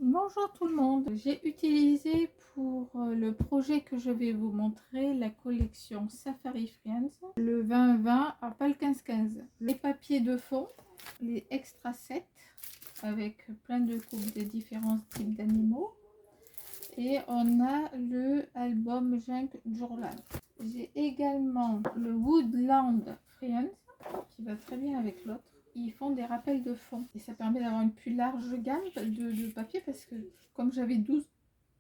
Bonjour tout le monde, j'ai utilisé pour le projet que je vais vous montrer la collection Safari Friends, le 2020 à pas le 15-15. Les papiers de fond, les extra sets avec plein de coupes de différents types d'animaux, et on a le album Junk Journal. J'ai également le Woodland Friends qui va très bien avec l'autre. Ils font des rappels de fond et ça permet d'avoir une plus large gamme de papier parce que comme j'avais 12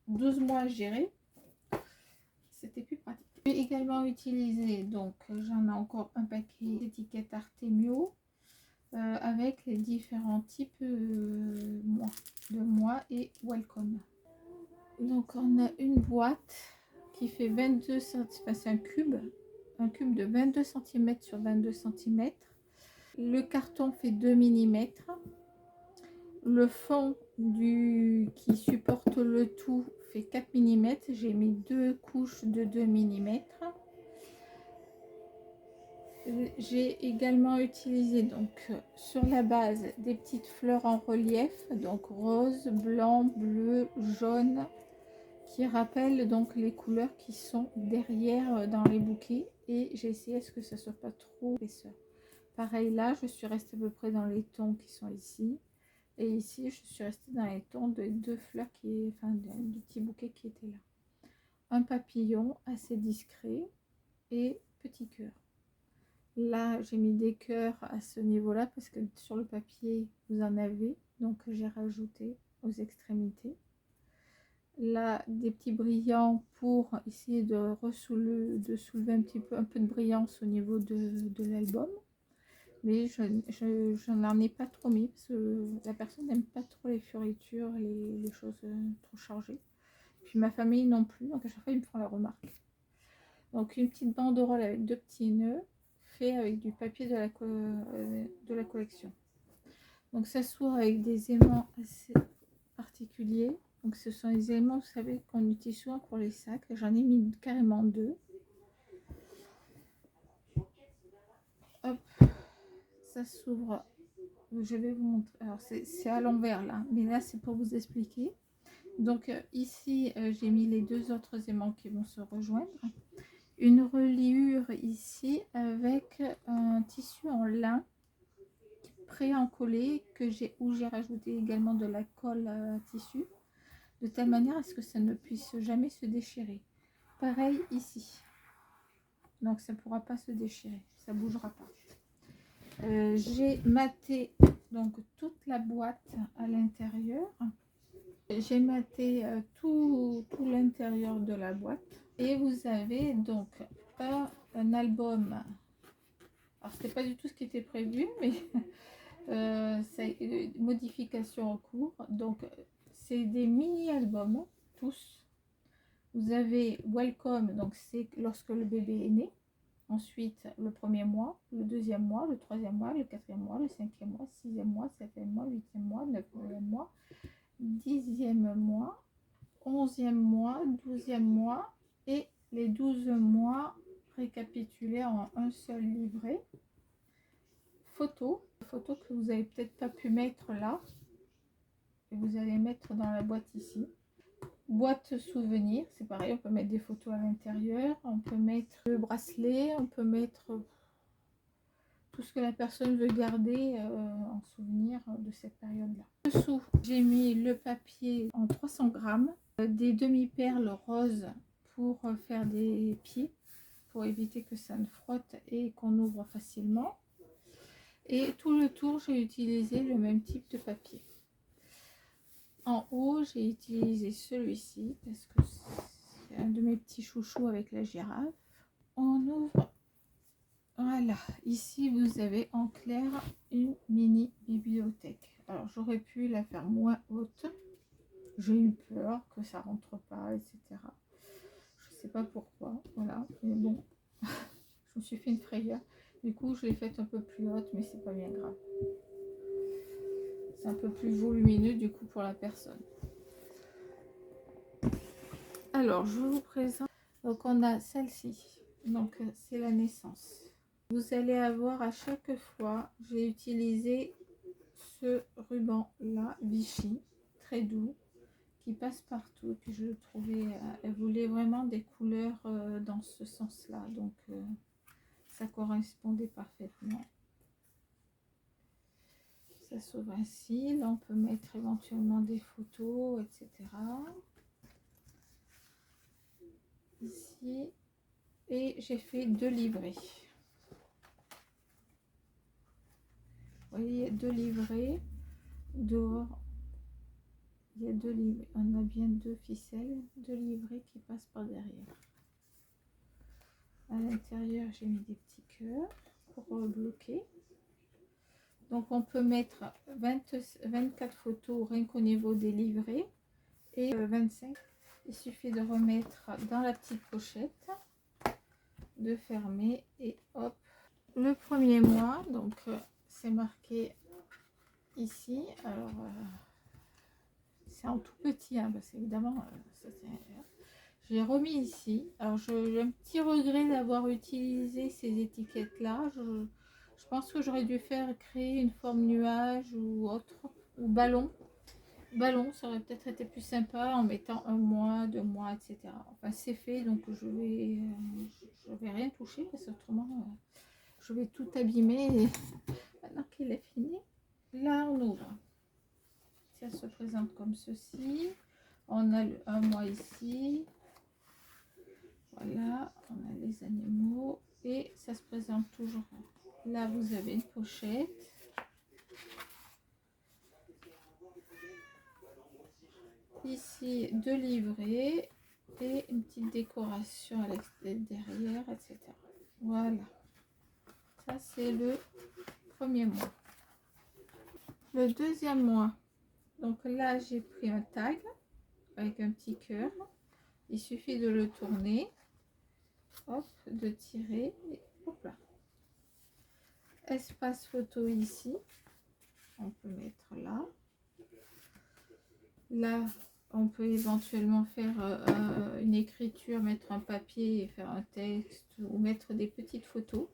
mois à gérer, c'était plus pratique. J'ai également utilisé, donc j'en ai encore un paquet d'étiquettes Artemio avec les différents types de mois et welcome. Donc on a une boîte qui fait 22 cm, c'est un cube de 22 cm sur 22 cm. Le carton fait 2 mm. Le fond qui supporte le tout fait 4 mm. J'ai mis deux couches de 2 mm. J'ai également utilisé donc sur la base des petites fleurs en relief, donc rose, blanc, bleu, jaune, qui rappellent donc les couleurs qui sont derrière dans les bouquets. Et j'ai essayé à ce que ça soit pas trop épaisseur. Pareil là, je suis restée à peu près dans les tons qui sont ici. Et ici, je suis restée dans les tons de deux fleurs, du petit bouquet qui était là. Un papillon assez discret et petit cœur. Là, j'ai mis des cœurs à ce niveau-là parce que sur le papier, vous en avez. Donc, j'ai rajouté aux extrémités. Là, des petits brillants pour essayer de soulever un peu de brillance au niveau de l'album. Mais je n'en ai pas trop mis parce que la personne n'aime pas trop les fioritures, les choses trop chargées. Puis ma famille non plus, donc à chaque fois ils me font la remarque. Donc une petite banderole avec deux petits nœuds, fait avec du papier de la collection. Donc ça s'ouvre avec des aimants assez particuliers. Donc ce sont les éléments, vous savez, qu'on utilise souvent pour les sacs. J'en ai mis carrément deux. Hop, ça s'ouvre. Je vais vous montrer. Alors c'est à l'envers là, mais là c'est pour vous expliquer. Donc ici j'ai mis les deux autres aimants qui vont se rejoindre. Une reliure ici avec un tissu en lin pré-encollé où j'ai rajouté également de la colle à tissu de telle manière à ce que ça ne puisse jamais se déchirer. Pareil ici, donc ça ne pourra pas se déchirer, ça bougera pas. J'ai maté donc toute la boîte à l'intérieur. J'ai maté tout l'intérieur de la boîte et vous avez donc un album. Alors c'était pas du tout ce qui était prévu, mais c'est une modification en cours. Donc c'est des mini albums tous. Vous avez welcome, donc c'est lorsque le bébé est né. Ensuite, le premier mois, le deuxième mois, le troisième mois, le quatrième mois, le cinquième mois, sixième mois, septième mois, huitième mois, neuvième mois, 10e mois, 11e mois, 12e mois et les 12 mois récapitulés en un seul livret. Photos que vous n'avez peut-être pas pu mettre là et vous allez mettre dans la boîte ici. Boîte souvenir, c'est pareil, on peut mettre des photos à l'intérieur, on peut mettre le bracelet, on peut mettre tout ce que la personne veut garder en souvenir de cette période-là. Dessous, j'ai mis le papier en 300 grammes, des demi-perles roses pour faire des pieds, pour éviter que ça ne frotte et qu'on ouvre facilement. Et tout le tour, j'ai utilisé le même type de papier. En haut, j'ai utilisé celui-ci parce que c'est un de mes petits chouchous avec la girafe. On ouvre. Voilà, ici vous avez en clair une mini bibliothèque. Alors j'aurais pu la faire moins haute. J'ai eu peur que ça rentre pas, etc. Je sais pas pourquoi, voilà. Mais bon, je me suis fait une frayeur. Du coup, je l'ai faite un peu plus haute, mais c'est pas bien grave. C'est un peu plus volumineux du coup pour la personne. Alors, je vous présente. Donc, on a celle-ci. Donc, c'est la naissance. Vous allez avoir à chaque fois, j'ai utilisé ce ruban là, Vichy, très doux. qui passe partout. Puis je trouvais, elle voulait vraiment des couleurs dans ce sens-là, donc ça correspondait parfaitement. Ça s'ouvre ainsi. Là, on peut mettre éventuellement des photos, etc. Ici, et j'ai fait 2 livrets. Vous voyez, 2 livrets dehors. Il y a 2 livrets, on a bien 2 ficelles, 2 livrets qui passent par derrière. À l'intérieur, j'ai mis des petits cœurs pour bloquer. Donc on peut mettre 24 photos rien qu'au niveau des livrets et 25. Il suffit de remettre dans la petite pochette, de fermer et hop. Le premier mois, donc c'est marqué ici. Alors c'est en tout petit, hein, parce qu'évidemment j'ai remis ici. Alors j'ai un petit regret d'avoir utilisé ces étiquettes là. Je pense que j'aurais dû créer une forme nuage ou autre, ou ballon. Ballon, ça aurait peut-être été plus sympa en mettant 1 mois, 2 mois, etc. Enfin c'est fait, donc je vais rien toucher parce qu'autrement je vais tout abîmer maintenant qu'il est fini. Là on ouvre. Ça se présente comme ceci. On a le 1 mois ici. Voilà, on a les animaux et ça se présente toujours. Là, vous avez une pochette. Ici, 2 livrets et une petite décoration à derrière, etc. Voilà. Ça, c'est le premier mois. Le deuxième mois. Donc là, j'ai pris un tag avec un petit cœur. Il suffit de le tourner. Hop, de tirer et hop là. Espace photo ici, on peut mettre là. Là, on peut éventuellement faire une écriture, mettre un papier et faire un texte ou mettre des petites photos.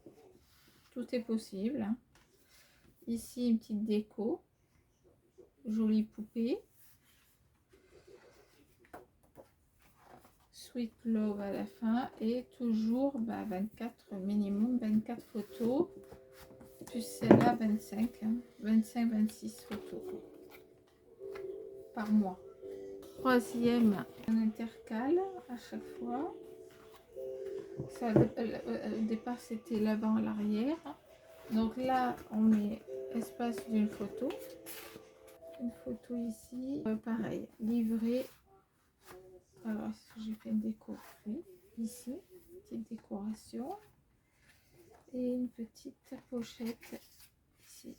Tout est possible. Hein. Ici, une petite déco, jolie poupée. Sweet Love à la fin et toujours 24, minimum 24 photos. Plus celle-là 25, hein, 25-26 photos par mois. Troisième, un intercale à chaque fois. Ça, au départ c'était l'avant à l'arrière. Donc là on met espace d'une photo. Une photo ici. Pareil, livré. Alors j'ai fait une déco oui, ici, petite décoration. Et une petite pochette ici.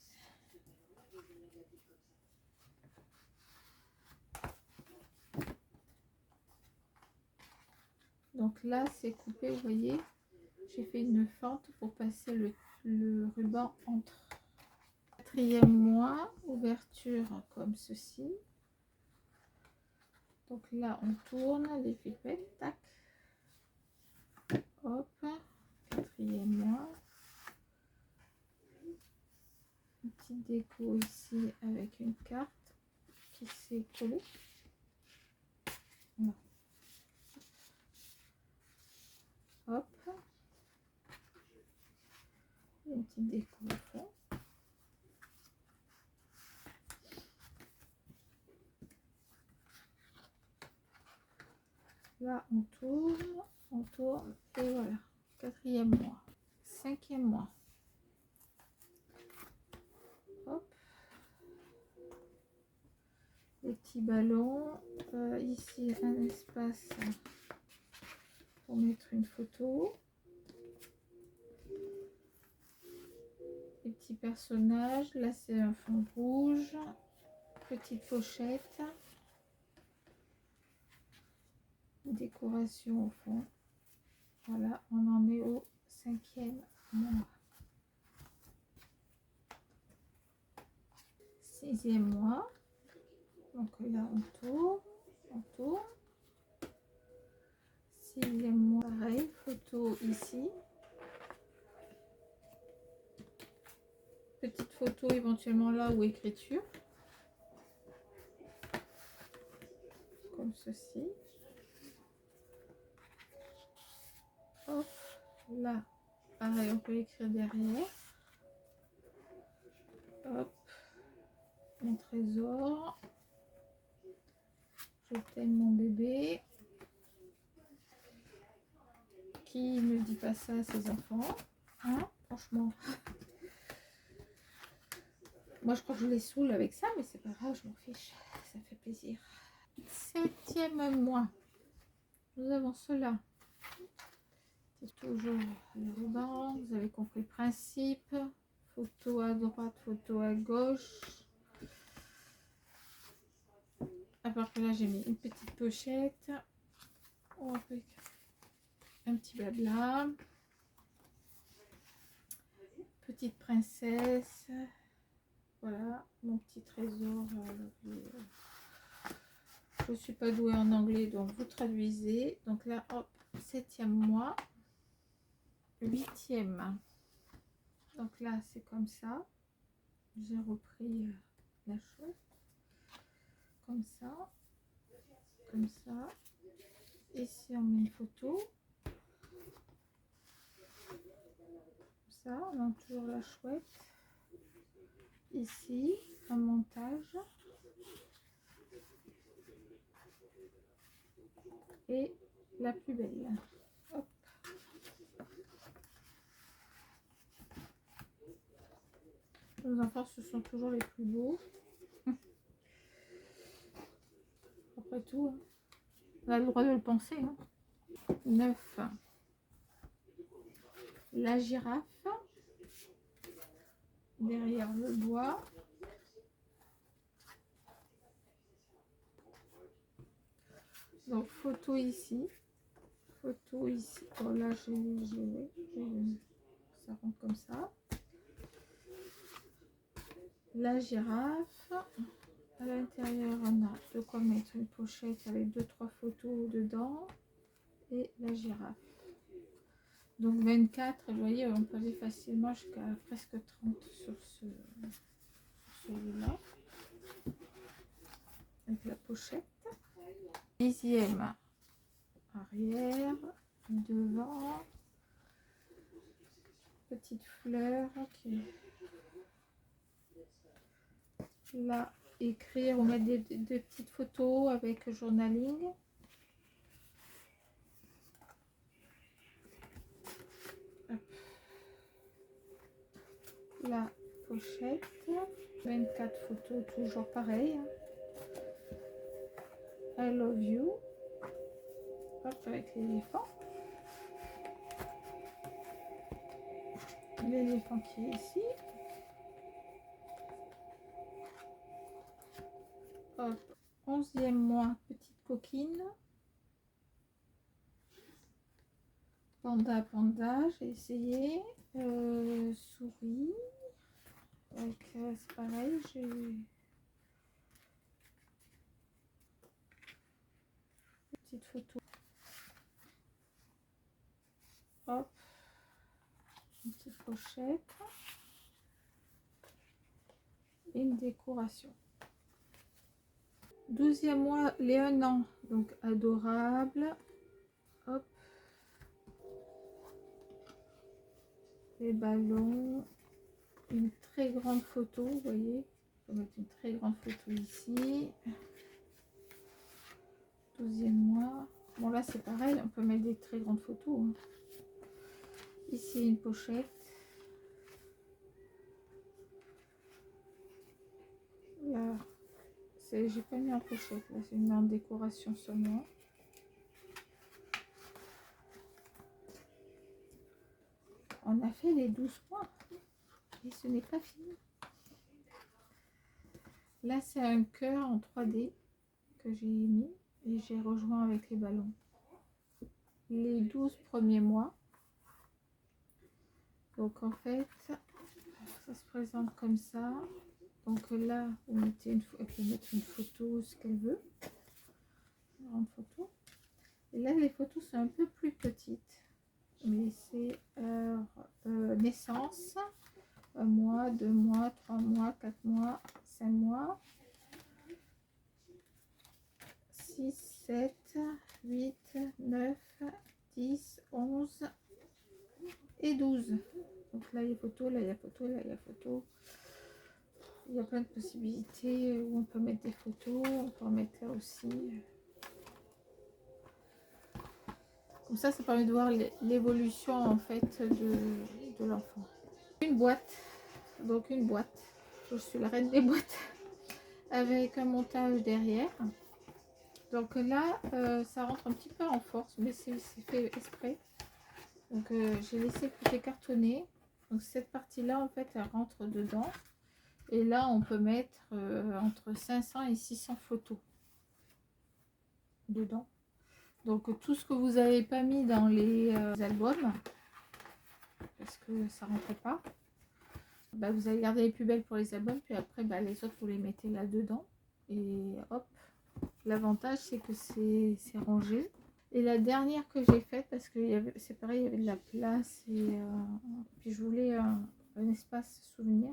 Donc là c'est coupé, vous voyez, j'ai fait une fente pour passer le ruban entre. Quatrième mois, ouverture comme ceci. Donc là on tourne les pipettes, tac, hop, quatrième mois. Une petite déco ici avec une carte qui s'est collée. Non. Hop, une petite déco au fond. Là on tourne et voilà, quatrième mois. Cinquième mois. Hop, les petits ballons. Ici un espace pour mettre une photo. Les petits personnages. Là c'est un fond rouge. Petite pochette. Décoration au fond. Voilà, on en est au cinquième mois. Sixième mois. Donc là on tourne. Sixième mois, pareil, photo ici. Petite photo éventuellement là ou écriture. ceci. Hop, là, pareil, on peut écrire derrière. Hop, mon trésor. Je t'aime mon bébé. Qui ne dit pas ça à ses enfants, hein, franchement. Moi, je crois que je les saoule avec ça, mais c'est pas grave, je m'en fiche. Ça fait plaisir. 7e mois. Nous avons cela. C'est toujours le ruban. Vous avez compris le principe. Photo à droite, photo à gauche. À part que là, j'ai mis une petite pochette. Oh, avec un petit blabla. Petite princesse. Voilà, mon petit trésor. Je ne suis pas douée en anglais, donc vous traduisez. Donc là, hop, 7e mois. 8e. Donc là, c'est comme ça. J'ai repris la chose. Comme ça. Comme ça. Ici, on met une photo. Comme ça, on a toujours la chouette. Ici, un montage. Et la plus belle. Hop. Nos enfants, ce sont toujours les plus beaux. Après tout, hein, on a le droit de le penser. Hein. 9. La girafe. Derrière le bois. Donc, photo ici. Photo ici. Oh là, ça rentre comme ça. La girafe. À l'intérieur, on a de quoi mettre une pochette avec 2-3 photos dedans. Et la girafe. Donc 24, vous voyez, on peut aller facilement jusqu'à presque 30 sur celui-là. Avec la pochette. 10e arrière, devant. Petite fleur qui là, écrire ou mettre des petites photos avec journaling. Hop. La pochette, 24 photos, toujours pareil. I love you. Hop, avec l'éléphant. L'éléphant qui est ici. Hop, 11e mois, petite coquine. Panda, panda, j'ai essayé. Souris. C'est pareil, j'ai petite photo. Hop, une petite pochette. Et une décoration. 12e mois, les 1 an. Donc adorable. Hop. Les ballons. Une très grande photo, vous voyez. On va mettre une très grande photo ici. 12e mois. Bon là c'est pareil, on peut mettre des très grandes photos. Hein. Ici une pochette. Là, j'ai pas mis en pochette, là c'est mis en décoration seulement. On a fait les 12 mois et ce n'est pas fini. Là c'est un cœur en 3D que j'ai mis et j'ai rejoint avec les ballons. Les 12 premiers mois. Donc en fait, ça se présente comme ça. Donc là, vous mettez elle peut mettre une photo, ce qu'elle veut. Une grande photo. Et là, les photos sont un peu plus petites. Mais c'est naissance, 1 mois, 2 mois, 3 mois, 4 mois, 5 mois, 6, 7, 10, 11 et 12. Donc là il y a photo, là il y a photo, là il y a photo. Il y a plein de possibilités où on peut mettre des photos, on peut en mettre là aussi. Comme ça permet de voir l'évolution en fait de l'enfant. Une boîte, donc une boîte, je suis la reine des boîtes, avec un montage derrière. Donc là, ça rentre un petit peu en force, mais c'est fait exprès. Donc j'ai laissé le côté cartonné. Donc cette partie-là, en fait, elle rentre dedans. Et là, on peut mettre entre 500 et 600 photos dedans. Donc tout ce que vous n'avez pas mis dans les albums, parce que ça ne rentrait pas, bah, vous allez garder les plus belles pour les albums, puis après bah, les autres vous les mettez là dedans et hop. L'avantage c'est que c'est rangé. Et la dernière que j'ai faite, parce que c'est pareil, il y avait de la place et puis je voulais un espace souvenir,